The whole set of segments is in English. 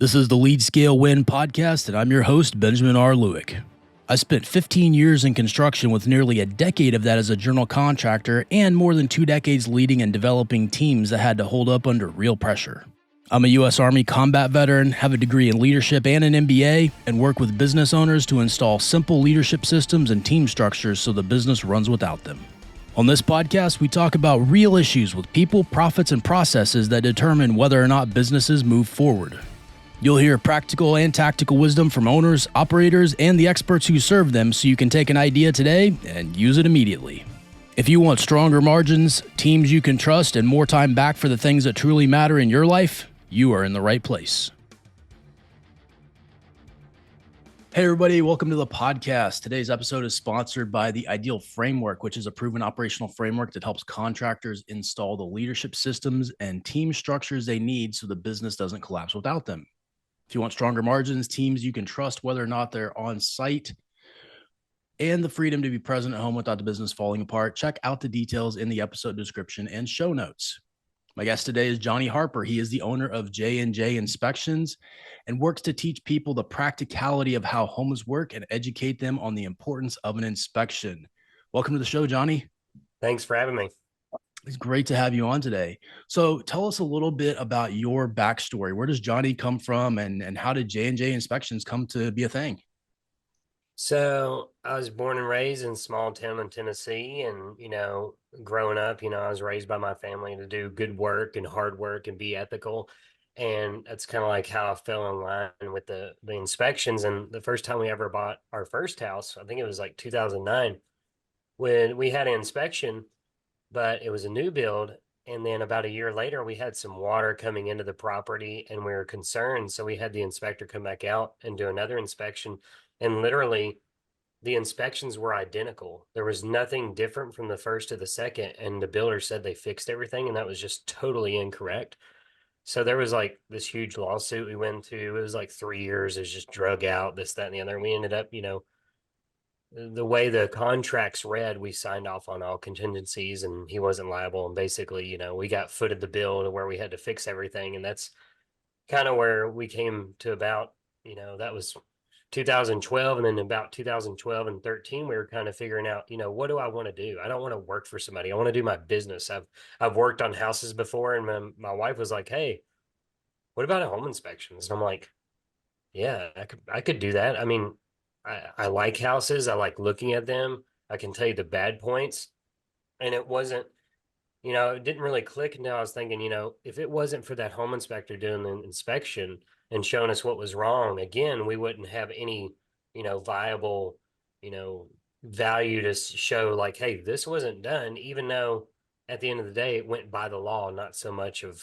This is the Lead Scale Win podcast, and I'm your host, Benjamin R. Lewick. I spent 15 years in construction with nearly a decade of that as a general contractor and more than 2 decades leading and developing teams that had to hold up under real pressure. I'm a U.S. Army combat veteran, have a degree in leadership and an MBA, and work with business owners to install simple leadership systems and team structures so the business runs without them. On this podcast, we talk about real issues with people, profits, and processes that determine whether or not businesses move forward. You'll hear practical and tactical wisdom from owners, operators, and the experts who serve them so you can take an idea today and use it immediately. If you want stronger margins, teams you can trust, and more time back for the things that truly matter in your life, you are in the right place. Hey everybody, welcome to the podcast. Today's episode is sponsored by the Ideal Framework, which is a proven operational framework that helps contractors install the leadership systems and team structures they need so the business doesn't collapse without them. If you want stronger margins, teams you can trust whether or not they're on site, and the freedom to be present at home without the business falling apart, check out the details in the episode description and show notes. My guest today is Johnny Harper. He is the owner of J&J Inspections and works to teach people the practicality of how homes work and educate them on the importance of an inspection. Welcome to the show, Johnny. Thanks for having me. It's great to have you on today. So tell us a little bit about your backstory. Where does Johnny come from, and how did J&J Inspections come to be a thing? So I was born and raised in small town in Tennessee, and, growing up, I was raised by my family to do good work and hard work and be ethical. And that's kind of like how I fell in line with the inspections. And the first time we ever bought our first house, I think it was like 2009, when we had an inspection, but it was a new build. And then about a year later, we had some water coming into the property and we were concerned. So we had the inspector come back out and do another inspection. And literally, the inspections were identical. There was nothing different from the first to the second. And the builder said they fixed everything, and that was just totally incorrect. So there was like this huge lawsuit we went to. It was like 3 years. It was just drug out, this, that, and the other. And we ended up, the way the contracts read, we signed off on all contingencies and he wasn't liable. And basically, we got footed the bill to where we had to fix everything. And that's kind of where we came to about, that was 2012. And then about 2012 and 13, we were kind of figuring out, what do I want to do? I don't want to work for somebody. I want to do my business. I've worked on houses before, and my wife was like, "Hey, what about a home inspections?" And I'm like, "Yeah, I could do that." I mean, I like houses. I like looking at them. I can tell you the bad points. And it wasn't, it didn't really click until I was thinking, if it wasn't for that home inspector doing the inspection and showing us what was wrong, again, we wouldn't have any, viable, value to show like, hey, this wasn't done, even though at the end of the day, it went by the law, not so much of,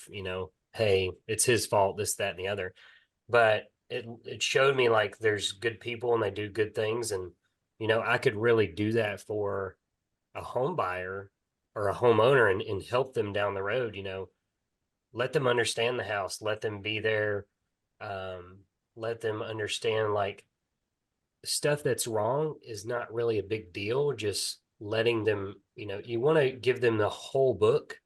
hey, it's his fault, this, that, and the other. But it showed me like there's good people and they do good things. And, I could really do that for a home buyer or a homeowner and help them down the road, let them understand the house, let them be there, let them understand like stuff that's wrong is not really a big deal. Just letting them, you want to give them the whole book,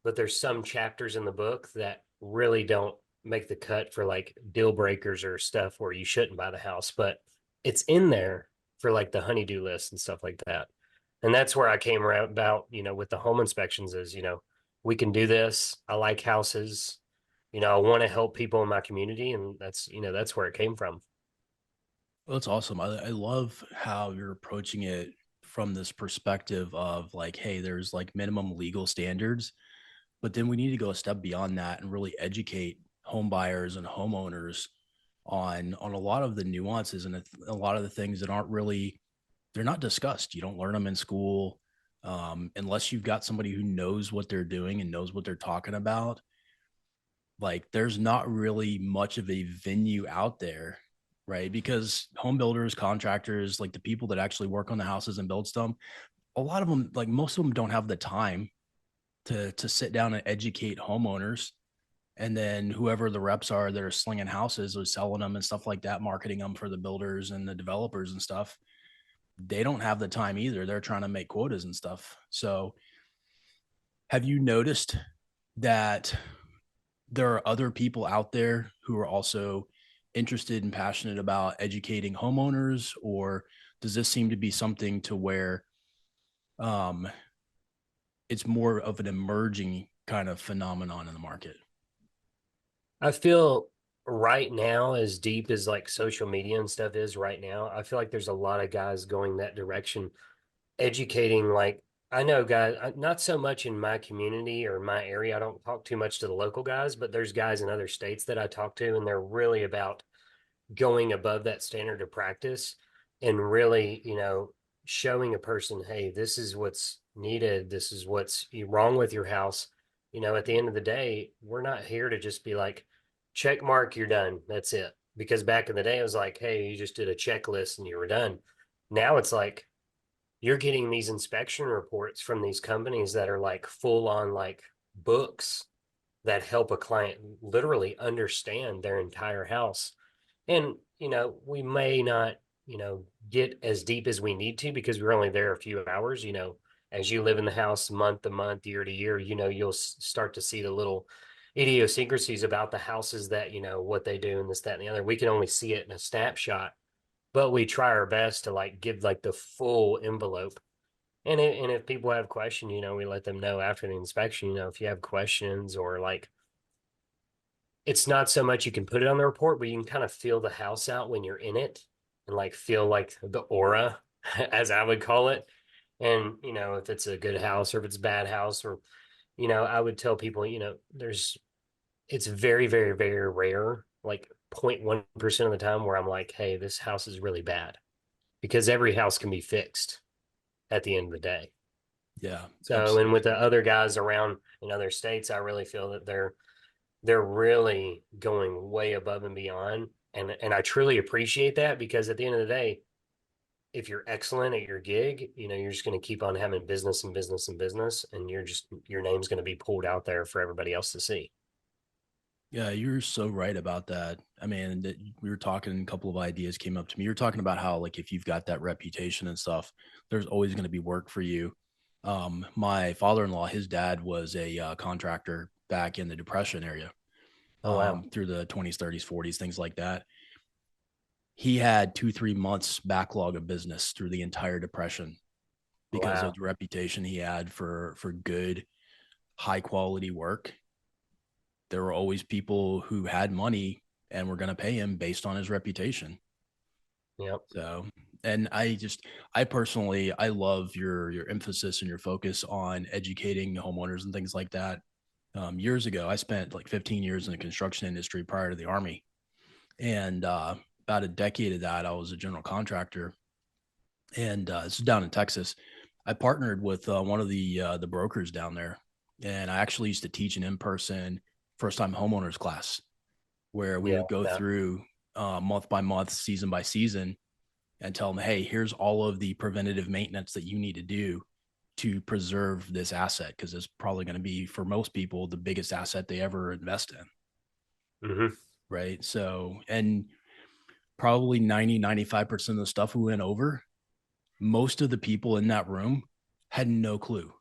but there's some chapters in the book that really don't make the cut for like deal breakers or stuff where you shouldn't buy the house, but it's in there for like the honeydew list and stuff like that. And that's where I came around about, with the home inspections is, we can do this. I like houses, I want to help people in my community. And that's where it came from. Well, that's awesome. I love how you're approaching it from this perspective of like, hey, there's like minimum legal standards, but then we need to go a step beyond that and really educate home buyers and homeowners on a lot of the nuances and a lot of the things that aren't really, they're not discussed. You don't learn them in school unless you've got somebody who knows what they're doing and knows what they're talking about. Like there's not really much of a venue out there, right? Because home builders, contractors, like the people that actually work on the houses and build them, a lot of them, like most of them don't have the time to sit down and educate homeowners. And then whoever the reps are that are slinging houses or selling them and stuff like that, marketing them for the builders and the developers and stuff, they don't have the time either. They're trying to make quotas and stuff. So have you noticed that there are other people out there who are also interested and passionate about educating homeowners, or does this seem to be something to where um, it's more of an emerging kind of phenomenon in the market? I feel right now, as deep as like social media and stuff is right now, I feel like there's a lot of guys going that direction, educating. Like, I know guys, not so much in my community or my area. I don't talk too much to the local guys, but there's guys in other states that I talk to, and they're really about going above that standard of practice and really, showing a person, hey, this is what's needed. This is what's wrong with your house. At the end of the day, we're not here to just be like, check mark, you're done. That's it. Because back in the day, it was like, hey, you just did a checklist and you were done. Now it's like you're getting these inspection reports from these companies that are like full on like books that help a client literally understand their entire house. And, we may not, get as deep as we need to because we're only there a few hours. As you live in the house month to month, year to year, you'll start to see the little idiosyncrasies about the houses that, what they do and this, that, and the other. We can only see it in a snapshot, but we try our best to like give like the full envelope. And if people have questions, we let them know after the inspection, if you have questions or like it's not so much you can put it on the report, but you can kind of feel the house out when you're in it and like feel like the aura, as I would call it. And, if it's a good house or if it's a bad house, or, I would tell people, it's very, very, very rare, like 0.1% of the time where I'm like, hey, this house is really bad because every house can be fixed at the end of the day. Yeah, So, and with the absolutely. other guys around in other states, I really feel that they're really going way above and beyond, and I truly appreciate that because at the end of the day, if you're excellent at your gig, you're just going to keep on having business and business and business, and your name's going to be pulled out there for everybody else to see. Yeah, you're so right about that. I mean, we were talking, a couple of ideas came up to me. You're talking about how, like, if you've got that reputation and stuff, there's always going to be work for you. My father-in-law, his dad was a contractor back in the Depression area, Oh wow. through the 20s, 30s, 40s, things like that. He had 2, 3 months backlog of business through the entire Depression because of Wow. the reputation he had for good, high quality work. There were always people who had money and were going to pay him based on his reputation. Yep. So, and I personally, I love your emphasis and your focus on educating homeowners and things like that. Years ago, I spent like 15 years in the construction industry prior to the army, and about a decade of that, I was a general contractor, and this is down in Texas. I partnered with one of the brokers down there, and I actually used to teach an in person first time homeowners class where we Yeah. would go Yeah. through month by month, season by season, and tell them, hey, here's all of the preventative maintenance that you need to do to preserve this asset because it's probably going to be, for most people, the biggest asset they ever invest in. Mm-hmm. Right. So, and probably 90, 95% of the stuff we went over, most of the people in that room had no clue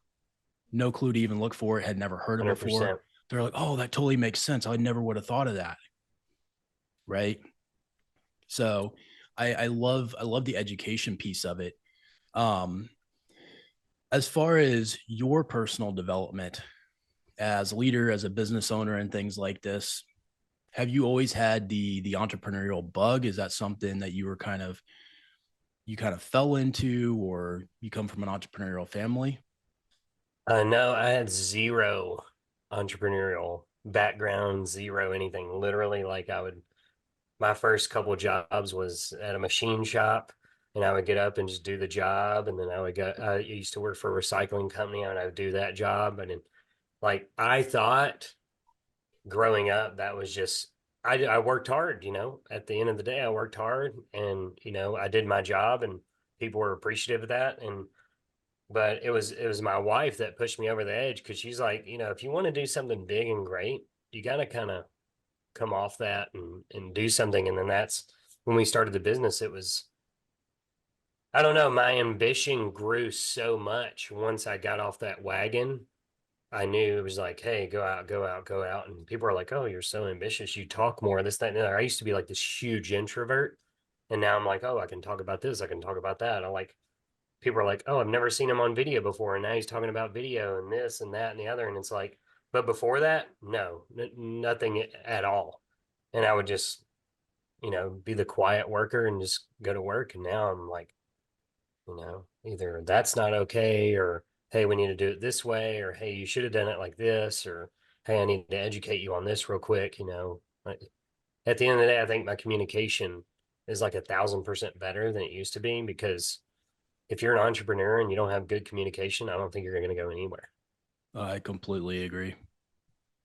to even look for it, had never heard of it before. 100%. They're like, oh, that totally makes sense. I never would have thought of that. Right. So I love the education piece of it. Um, as far as your personal development as a leader, as a business owner, and things like this, have you always had the entrepreneurial bug? Is that something that you kind of fell into, or you come from an entrepreneurial family? No, I had zero entrepreneurial background, zero anything. Literally, like my first couple of jobs was at a machine shop, and I would get up and just do the job, and then I used to work for a recycling company, and I would do that job, and then like I thought growing up that was just I worked hard. At the end of the day, I worked hard, and I did my job, and people were appreciative of that, and but it was my wife that pushed me over the edge because she's like, if you want to do something big and great, you got to kind of come off that and do something. And then that's when we started the business. It was, I don't know, my ambition grew so much once I got off that wagon. I knew it was like, hey, go out, go out, go out. And people are like, oh, you're so ambitious. You talk more, this, that, and the other. I used to be like this huge introvert. And now I'm like, oh, I can talk about this. I can talk about that. I like, people are like, oh, I've never seen him on video before. And now he's talking about video and this and that and the other. And it's like, but before that, no, nothing at all. And I would just, be the quiet worker and just go to work. And now I'm like, either that's not okay, or hey, we need to do it this way, or hey, you should have done it like this, or hey, I need to educate you on this real quick. Like, at the end of the day, I think my communication is like 1,000% better than it used to be, because if you're an entrepreneur and you don't have good communication, I don't think you're going to go anywhere. I completely agree.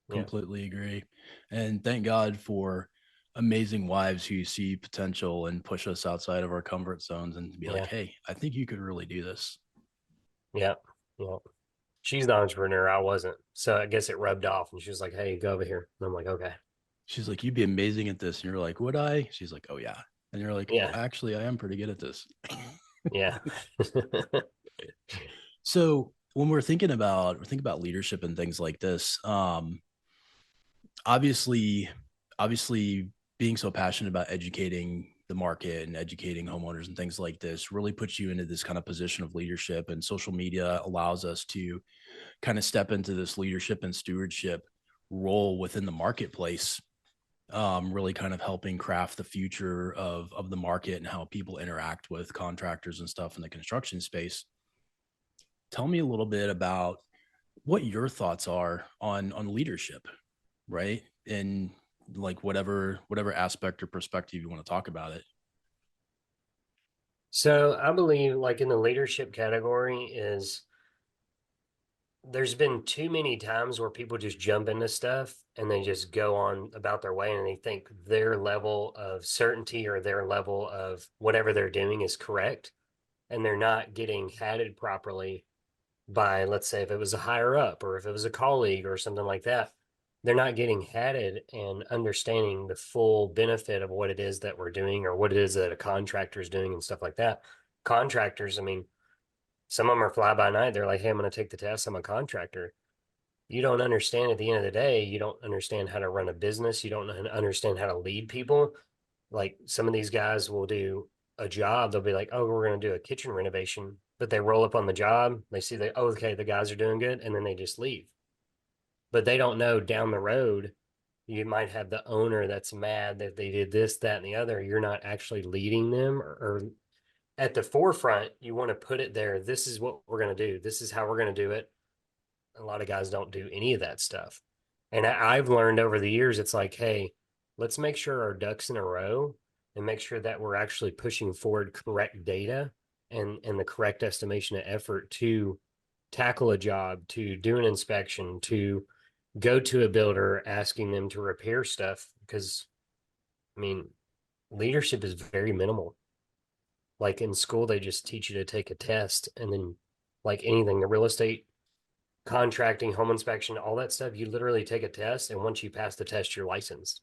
Yeah. Completely agree. And thank God for amazing wives who see potential and push us outside of our comfort zones and be like, Yeah. hey, I think you could really do this. Yeah. Yeah. She's the entrepreneur. I wasn't. So I guess it rubbed off, and she was like, hey, go over here. And I'm like, okay. She's like, you'd be amazing at this. And you're like, would I? She's like, oh, yeah. And you're like, well, Yeah. actually, I am pretty good at this. Yeah. So when we're thinking about leadership and things like this, obviously, obviously being so passionate about educating the market and educating homeowners and things like this really puts you into this kind of position of leadership, and social media allows us to kind of step into this leadership and stewardship role within the marketplace, really kind of helping craft the future of the market and how people interact with contractors and stuff in the construction space. Tell me a little bit about what your thoughts are on leadership, right? In like whatever aspect or perspective you want to talk about it. So I believe, like, in the leadership category, is there's been too many times where people just jump into stuff and they just go on about their way, and they think their level of certainty or their level of whatever they're doing is correct, and they're not getting hatted properly by, let's say, if it was a higher up or if it was a colleague or something like that. They're not getting hatted and understanding the full benefit of what it is that we're doing, or what it is that a contractor is doing and stuff like that. Contractors, I mean, some of them are fly by night. They're like, hey, I'm going to take the test. I'm a contractor. You don't understand, at the end of the day, you don't understand how to run a business. You don't understand how to lead people. Like, some of these guys will do a job. They'll be like, oh, we're going to do a kitchen renovation. But they roll up on the job. They see that, oh, okay, the guys are doing good. And then they just leave. But they don't know down the road, you might have the owner that's mad that they did this, that, and the other. You're not actually leading them, or at the forefront. You want to put it there. This is what we're going to do. This is how we're going to do it. A lot of guys don't do any of that stuff. And I've learned over the years, it's like, hey, let's make sure our ducks in a row, and make sure that we're actually pushing forward correct data and the correct estimation of effort to tackle a job, to do an inspection, to go to a builder asking them to repair stuff. Because, I mean, leadership is very minimal. Like, in school, they just teach you to take a test, and then, like anything, the real estate, contracting, home inspection, all that stuff, you literally take a test, and once you pass the test, you're licensed.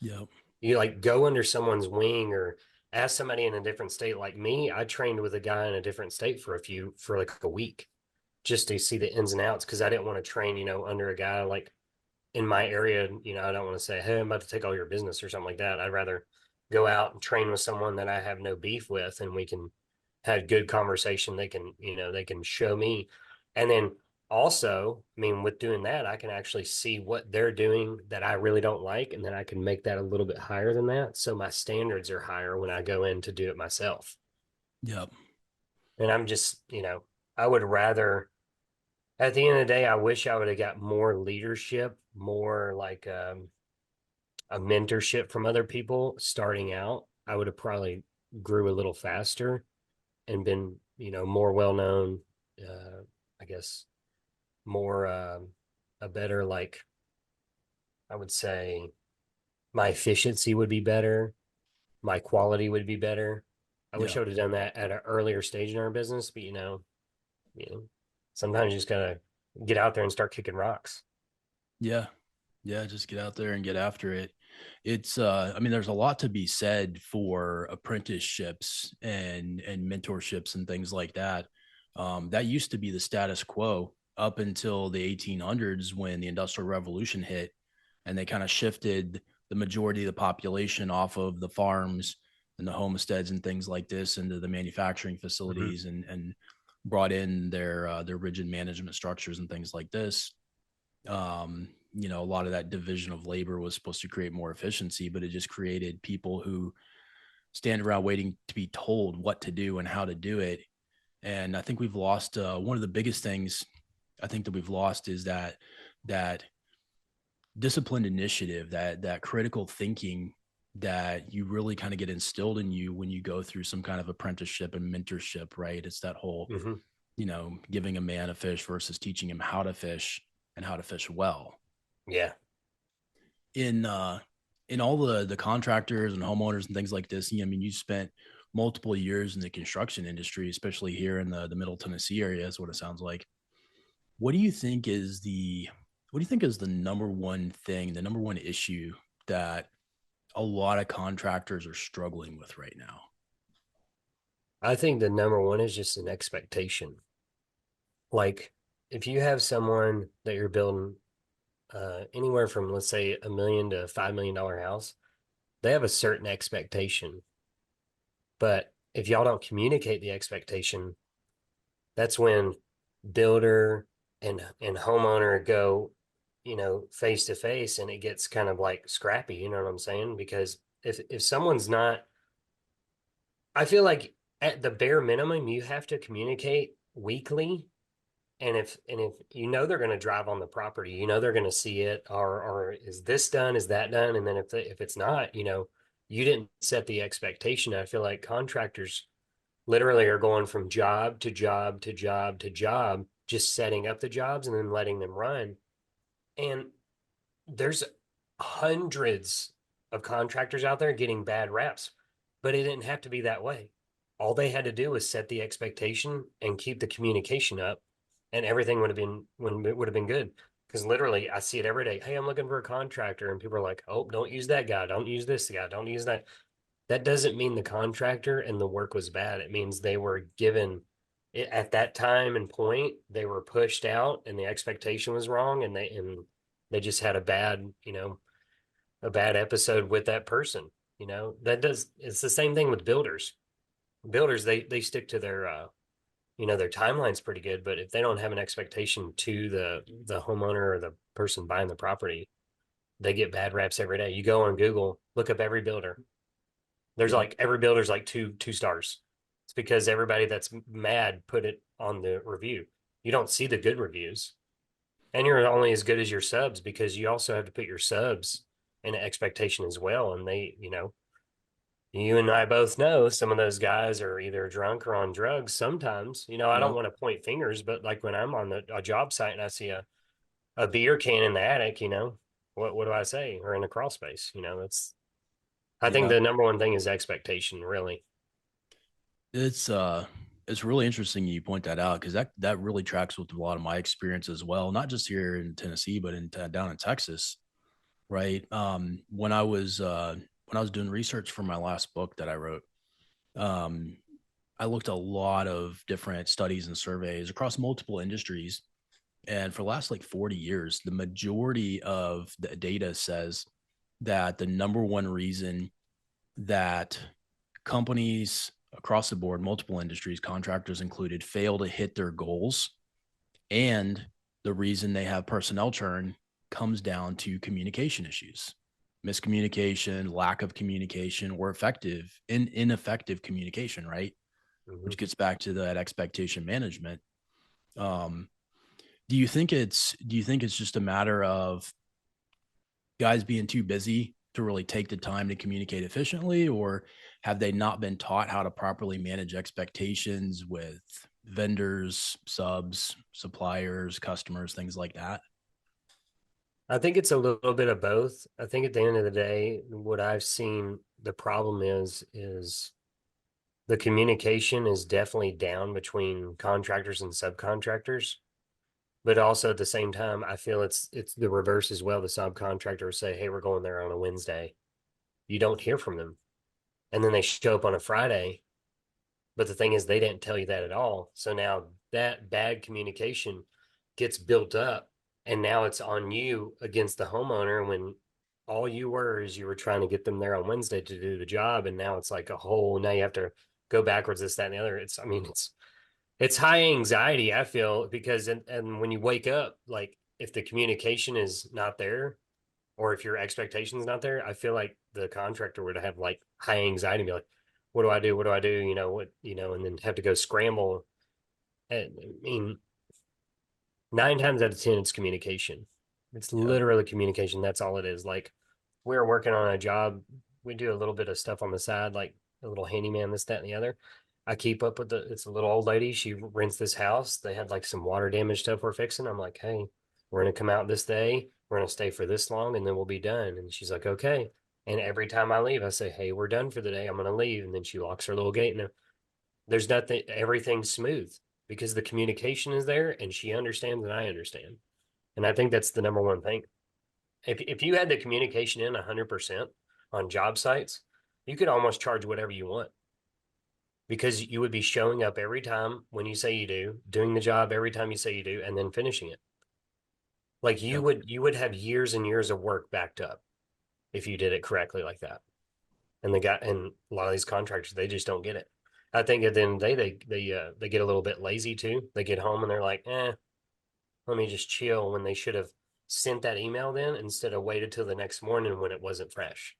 Yep. You, like, go under someone's wing, or ask somebody in a different state. Like me, I trained with a guy in a different state for like a week, just to see the ins and outs, because I didn't want to train, under a guy like in my area. I don't want to say, hey, I'm about to take all your business or something like that. I'd rather go out and train with someone that I have no beef with, and we can have good conversation. They can show me. And then also, I mean, with doing that, I can actually see what they're doing that I really don't like, and then I can make that a little bit higher than that. So my standards are higher when I go in to do it myself. Yep. And I'm just, I would rather, at the end of the day, I wish I would have got more leadership, more like a mentorship from other people starting out. I would have probably grew a little faster and been, more well known. I guess more, a better, like, I would say my efficiency would be better, my quality would be better. I wish Yeah. I would have done that at an earlier stage in our business, but you know, sometimes you just gotta get out there and start kicking rocks. Yeah. Yeah, just get out there and get after it. It's I mean there's a lot to be said for apprenticeships and mentorships and things like that. That used to be the status quo. up until the 1800s when the Industrial Revolution hit, and they kind of shifted the majority of the population off of the farms and the homesteads and things like this into the manufacturing Mm-hmm. facilities, and brought in their rigid management structures and things like this. A lot of that division of labor was supposed to create more efficiency, but it just created people who stand around waiting to be told what to do and how to do it. And I think we've lost one of the biggest things I think that we've lost is that disciplined initiative, that critical thinking that you really kind of get instilled in you when you go through some kind of apprenticeship and mentorship, right? It's that whole, Mm-hmm. giving a man a fish versus teaching him how to fish and how to fish well. Yeah. In all the contractors and homeowners and things like this, I mean, you spent multiple years in the construction industry, especially here in the Middle Tennessee area, is what it sounds like. What do you think is the what do you think is the number one thing, the number one issue that a lot of contractors are struggling with right now? I think the number one is just an expectation. Like if you have someone that you're building anywhere from, let's say, $1 million to $5 million house, they have a certain expectation. But if y'all don't communicate the expectation, that's when builder and homeowner go, face to face, and it gets kind of like scrappy. You know what I'm saying? Because if someone's not, I feel like at the bare minimum, you have to communicate weekly. And if they're going to drive on the property, they're going to see it, or is this done, is that done? And then if it's not, you didn't set the expectation. I feel like contractors literally are going from job to job to job to job, just setting up the jobs and then letting them run. And there's hundreds of contractors out there getting bad raps, but it didn't have to be that way. All they had to do was set the expectation and keep the communication up, and everything would have been good. Because literally, I see it every day. Hey, I'm looking for a contractor, and people are like, "Oh, don't use that guy. Don't use this guy. Don't use that." That doesn't mean the contractor and the work was bad. It means they were given it at that time and point. They were pushed out, and the expectation was wrong, and they just had a bad episode with that person. It's the same thing with builders. Builders, they stick to their timeline's pretty good, but if they don't have an expectation to the homeowner or the person buying the property, they get bad raps every day. You go on Google, look up every builder. There's Yep. like every builder's like two stars. It's because everybody that's mad put it on the review. You don't see the good reviews. And you're only as good as your subs, because you also have to put your subs in an expectation as well. And you and I both know some of those guys are either drunk or on drugs sometimes. I don't Yep. want to point fingers, but like when I'm on a job site and I see a beer can in the attic, what do I say? Or in the crawl space, I think Yep. the number one thing is expectation, really. It's uh it's really interesting you point that out because that really tracks with a lot of my experience as well, not just here in Tennessee, but down in Texas, right? When I was doing research for my last book that I wrote, um, I looked at a lot of different studies and surveys across multiple industries. And for the last like 40 years, the majority of the data says that the number one reason that companies across the board, multiple industries, contractors included, fail to hit their goals, and the reason they have personnel churn comes down to communication issues, miscommunication, lack of communication, or ineffective communication, right? Mm-hmm. Which gets back to that expectation management. Um, do you think it's just a matter of guys being too busy to really take the time to communicate efficiently, or have they not been taught how to properly manage expectations with vendors, subs, suppliers, customers, things like that? I think it's a little bit of both. I think at the end of the day, what I've seen the problem is the communication is definitely down between contractors and subcontractors. But also at the same time, I feel it's the reverse as well. The subcontractors say, "Hey, we're going there on a Wednesday." You don't hear from them, and then they show up on a Friday. But the thing is, they didn't tell you that at all. So now that bad communication gets built up, and now it's on you against the homeowner when all you were is you were trying to get them there on Wednesday to do the job, and now it's like a whole, now you have to go backwards, this, that, and the other. It's, I mean, it's high anxiety, I feel, because and when you wake up, like if the communication is not there, or if your expectations not there, I feel like the contractor would have like high anxiety and be like, what do I do? What do I do? You know, what, you know, and then have to go scramble. And, I mean, 9 times out of 10, it's communication. It's Yeah. literally communication. That's all it is. Like, we were working on a job. We do a little bit of stuff on the side, like a little handyman, this, that, and the other. I keep up with it's a little old lady. She rents this house. They had like some water damage stuff we're fixing. I'm like, hey, we're going to come out this day. We're going to stay for this long and then we'll be done. And she's like, okay. And every time I leave, I say, hey, we're done for the day. I'm going to leave. And then she locks her little gate. And there's nothing, everything's smooth because the communication is there and she understands and I understand. And I think that's the number one thing. If you had the communication in 100% on job sites, you could almost charge whatever you want because you would be showing up every time when you say you do, doing the job every time you say you do, and then finishing it. Like Yep. you would have years and years of work backed up if you did it correctly like that. And a lot of these contractors, they just don't get it. I think at the end of the day, they get a little bit lazy too. They get home and they're like, let me just chill, when they should have sent that email then instead of waited till the next morning when it wasn't fresh.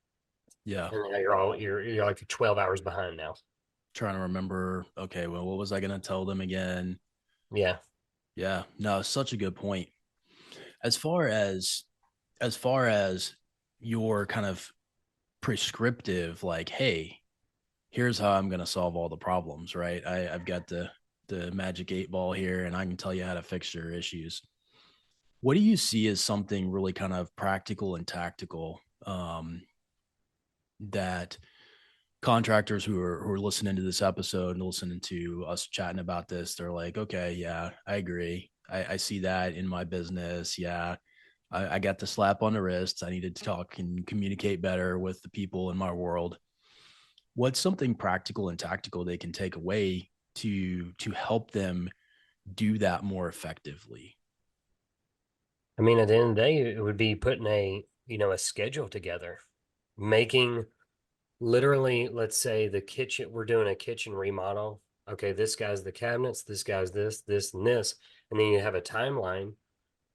Yeah. And now you're like 12 hours behind now. Trying to remember. Okay. Well, what was I going to tell them again? Yeah. Yeah. No, such a good point. As far as, as far as your kind of prescriptive, like, hey, here's how I'm going to solve all the problems, right? I've got the magic 8 ball here and I can tell you how to fix your issues. What do you see as something really kind of practical and tactical that contractors who are listening to this episode and listening to us chatting about this, they're like, okay, yeah, I agree. I see that in my business. Yeah, I got the slap on the wrist. I need to talk and communicate better with the people in my world. What's something practical and tactical they can take away to help them do that more effectively? I mean, at the end of the day, it would be putting a schedule together, making literally, let's say the kitchen, we're doing a kitchen remodel. Okay, this guy's the cabinets, this guy's this, and this. And then you have a timeline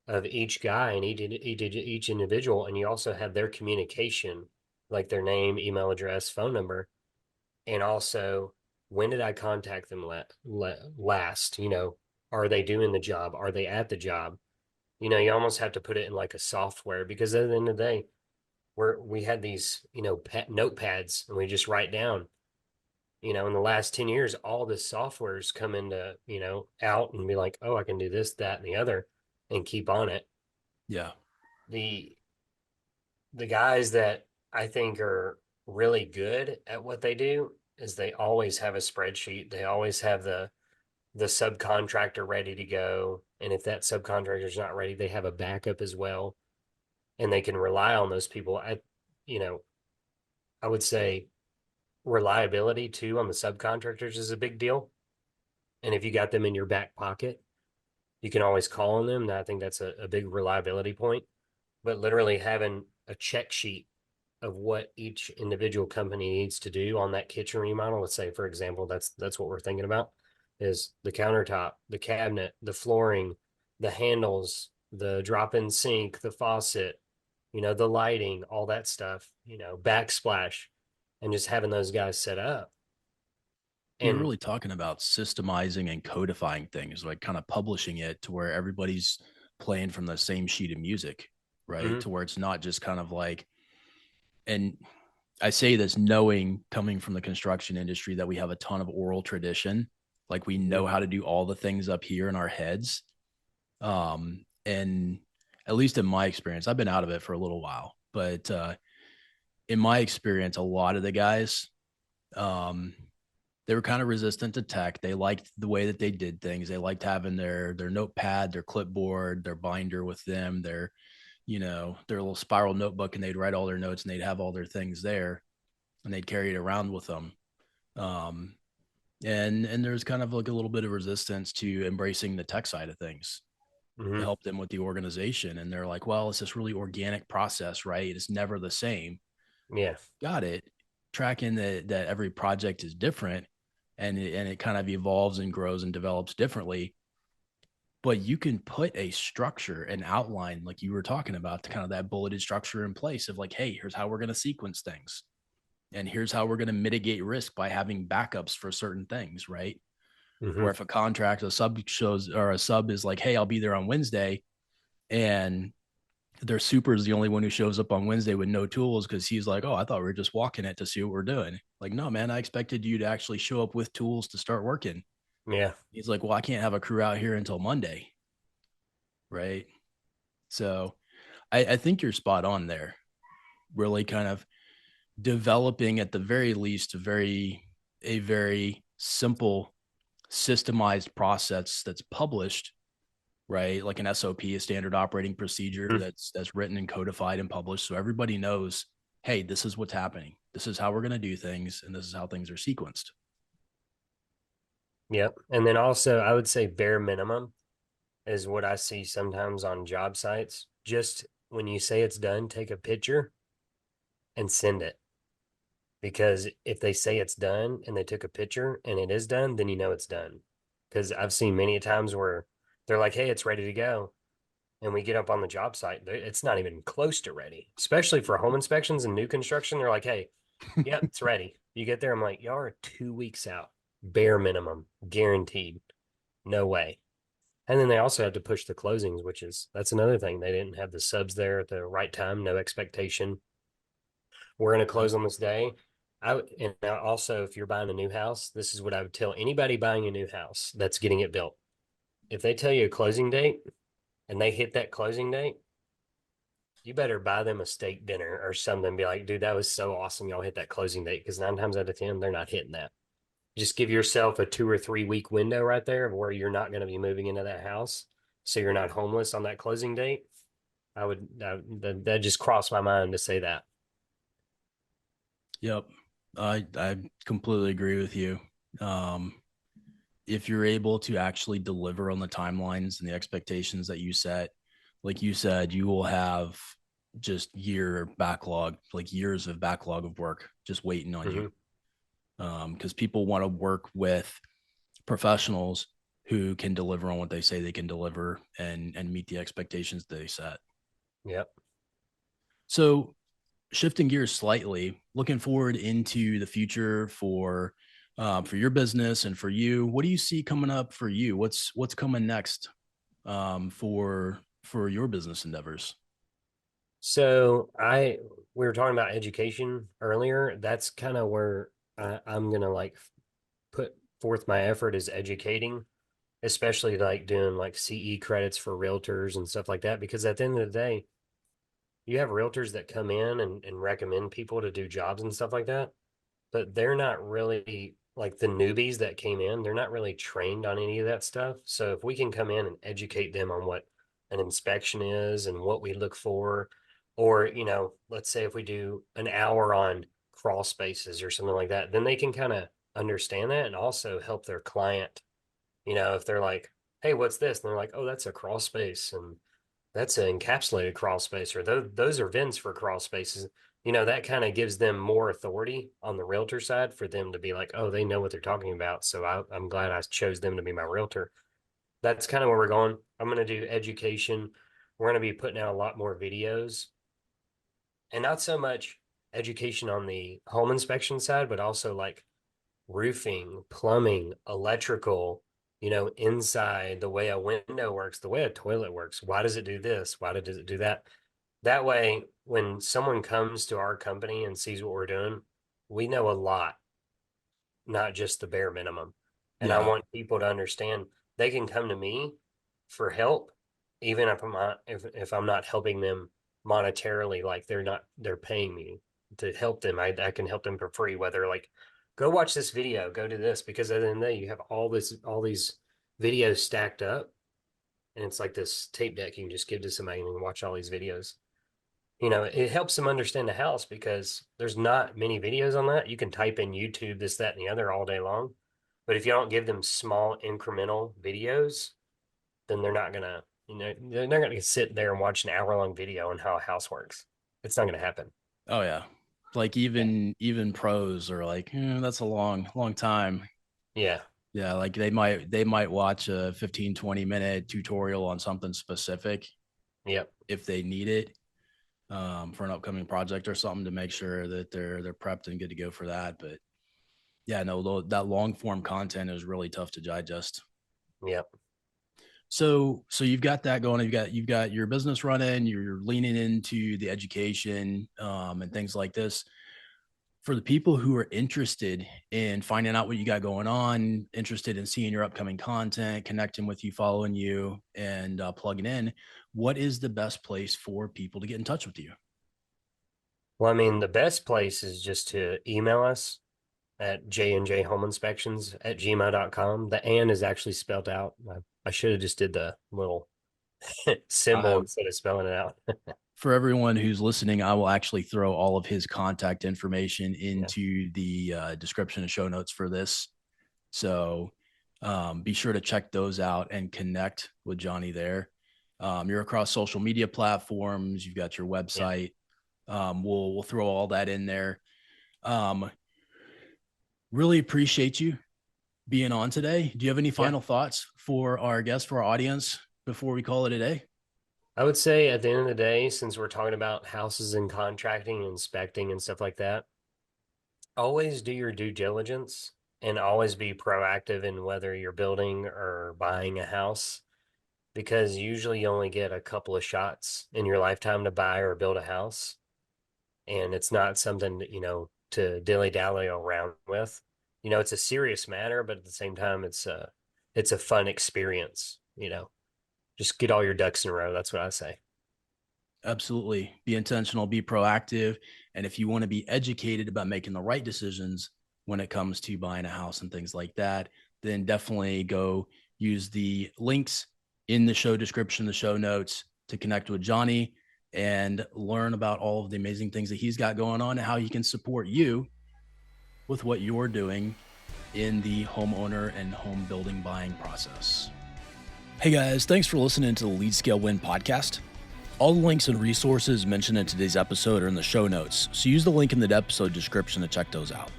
of each guy and each individual. And you also have their communication, like their name, email address, phone number. And also, when did I contact them last? Are they doing the job? Are they at the job? You almost have to put it in like a software because at the end of the day, we had these, notepads and we just write down, in the last 10 years, all the softwares come into, out and be like, oh, I can do this, that, and the other and keep on it. Yeah, The the guys that I think are really good at what they do is they always have a spreadsheet. They always have the subcontractor ready to go. And if that subcontractor is not ready, they have a backup as well. And they can rely on those people. You know, I would say reliability too on the subcontractors is a big deal. And if you got them in your back pocket, you can always call on them. And I think that's a big reliability point. But literally having a check sheet of what each individual company needs to do on that kitchen remodel. Let's say, for example, that's what we're thinking about is the countertop, the cabinet, the flooring, the handles, the drop-in sink, the faucet, the lighting, all that stuff, backsplash, and just having those guys set up. you're And really talking about systemizing and codifying things, like kind of publishing it to where everybody's playing from the same sheet of music, right? mhm, To where it's not just kind of like, and I say this knowing coming from the construction industry that we have a ton of oral tradition. Like we know how mhm. to do all the things up here in our heads. And at least in my experience, I've been out of it for a little while, but in my experience, a lot of the guys, um, they were kind of resistant to tech. They liked the way that they did things. They liked having their notepad, their clipboard, their binder with them, their little spiral notebook, and they'd write all their notes and they'd have all their things there and they'd carry it around with them. Um, and there's kind of like a little bit of resistance to embracing the tech side of things. Hmm. to help them with the organization. And they're like, well, it's this really organic process, right? It's never the same. Yeah. Got it. Tracking that every project is different, and it kind of evolves and grows and develops differently. But you can put a structure, an outline, like you were talking about, to kind of that bulleted structure in place of like, hey, here's how we're going to sequence things. And here's how we're going to mitigate risk by having backups for certain things, right? Hmm. Where if a contract, a sub shows, or a sub is like, hey, I'll be there on Wednesday, and their super is the only one who shows up on Wednesday with no tools because he's like, oh, I thought we were just walking it to see what we're doing. Like, no, man, I expected you to actually show up with tools to start working. Yeah. He's like, well, I can't have a crew out here until Monday, right? So I think you're spot on there. Really kind of developing at the very least a very simple systemized process that's published, right? Like an SOP, a standard operating procedure Mhm. that's written and codified and published, so everybody knows, hey, this is what's happening. This is how we're going to do things, and this is how things are sequenced. Yep. And then also, I would say bare minimum is what I see sometimes on job sites. Just when you say it's done, take a picture and send it. Because if they say it's done and they took a picture and it is done, then you know it's done. Because I've seen many times where they're like, hey, it's ready to go. And we get up on the job site, it's not even close to ready, especially for home inspections and new construction. They're like, hey, yep, it's ready. You get there, I'm like, y'all are 2 weeks out, bare minimum, guaranteed. No way. And then they also had to push the closings, which is that's another thing. They didn't have the subs there at the right time, no expectation. We're going to Yep. close on this day. And now also, if you're buying a new house, this is what I would tell anybody buying a new house that's getting it built. If they tell you a closing date and they hit that closing date, you better buy them a steak dinner or something. Be like, dude, that was so awesome. Y'all hit that closing date because 9 times out of 10, they're not hitting that. Just give yourself a 2 or 3 week window right there of where you're not going to be moving into that house. So you're not homeless on that closing date. That just crossed my mind to say that. Yep. I completely agree with you. Um, if you're able to actually deliver on the timelines and the expectations that you set, like you said, you will have just years of backlog of work just waiting on you. Mm-hmm. Because people want to work with professionals who can deliver on what they say they can deliver and meet the expectations they set. Yep. So shifting gears slightly, looking forward into the future for your business and for you, what do you see coming up for you? What's coming next for your business endeavors? So we were talking about education earlier. That's kind of where I'm gonna like put forth my effort is educating, especially like doing like CE credits for realtors and stuff like that. Because at the end of the day, you have realtors that come in and recommend people to do jobs and stuff like that, but they're not really like the newbies that came in, they're not really trained on any of that stuff. So if we can come in and educate them on what an inspection is and what we look for, or, let's say if we do an hour on crawl spaces or something like that, then they can kind of understand that and also help their client. If they're like, hey, what's this? And they're like, oh, that's a crawl space. And that's an encapsulated crawl space, or those are vents for crawl spaces. That kind of gives them more authority on the realtor side for them to be like, oh, they know what they're talking about. So I'm glad I chose them to be my realtor. That's kind of where we're going. I'm going to do education. We're going to be putting out a lot more videos and not so much education on the home inspection side, but also like roofing, plumbing, electrical, inside, the way a window works, the way a toilet works. Why does it do this? Why does it do that? That way, when someone comes to our company and sees what we're doing, we know a lot, not just the bare minimum. And I Yeah. want people to understand they can come to me for help, even if I'm not helping them monetarily, like they're paying me to help them. I can help them for free, whether like go watch this video, go do this, because at the end of the day, you have all these videos stacked up, and it's like this tape deck you can just give to somebody and watch all these videos. It helps them understand the house because there's not many videos on that. You can type in YouTube, this, that, and the other all day long. But if you don't give them small incremental videos, then they're not gonna, You know, they're not going to sit there and watch an hour-long video on how a house works. It's not going to happen. Oh yeah. Like Yeah. even pros are like, that's a long time. Yeah. Yeah, like they might watch a 15-20 minute tutorial on something specific Yep. if they need it, for an upcoming project or something, to make sure that they're prepped and good to go for that. But yeah, no, that long form content is really tough to digest. Yep. So you've got that going. You've got your business running. You're leaning into the education, and things like this. For the people who are interested in finding out what you got going on, interested in seeing your upcoming content, connecting with you, following you, and plugging in, what is the best place for people to get in touch with you? Well, I mean, the best place is just to email us at jnjhomeinspections@gmail.com. The "and" is actually spelled out. I should have just did the little symbol Uh, instead of spelling it out. for everyone who's listening, I will actually throw all of his contact information Yeah. into the description and show notes for this. So be sure to check those out and connect with Johnny there. You're across social media platforms. You've got your Yeah. website. We'll throw all that in there. Um, really appreciate you being on today. Do you have any Yeah. final thoughts for our guests, for our audience, before we call it a day? I would say at the end of the day, since we're talking about houses and contracting and inspecting and stuff like that, always do your due diligence and always be proactive in whether you're building or buying a house, because usually you only get a couple of shots in your lifetime to buy or build a house. And it's not something that, to dilly dally around with. It's a serious matter, but at the same time, it's a fun experience. Just get all your ducks in a row. That's what I say. Absolutely. Be intentional, be proactive. And if you want to be educated about making the right decisions when it comes to buying a house and things like that, then definitely go use the links in the show description, the show notes, to connect with Johnny and learn about all of the amazing things that he's got going on and how he can support you with what you're doing in the homeowner and home building buying process. Hey guys, thanks for listening to the Lead Scale Win podcast. All the links and resources mentioned in today's episode are in the show notes, so use the link in the episode description to check those out.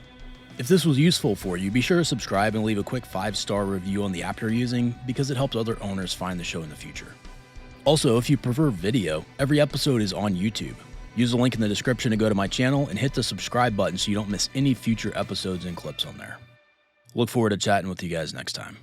If this was useful for you, be sure to subscribe and leave a quick 5-star review on the app you're using, because it helps other owners find the show in the future. Also, if you prefer video, every episode is on YouTube. Use the link in the description to go to my channel and hit the subscribe button so you don't miss any future episodes and clips on there. Look forward to chatting with you guys next time.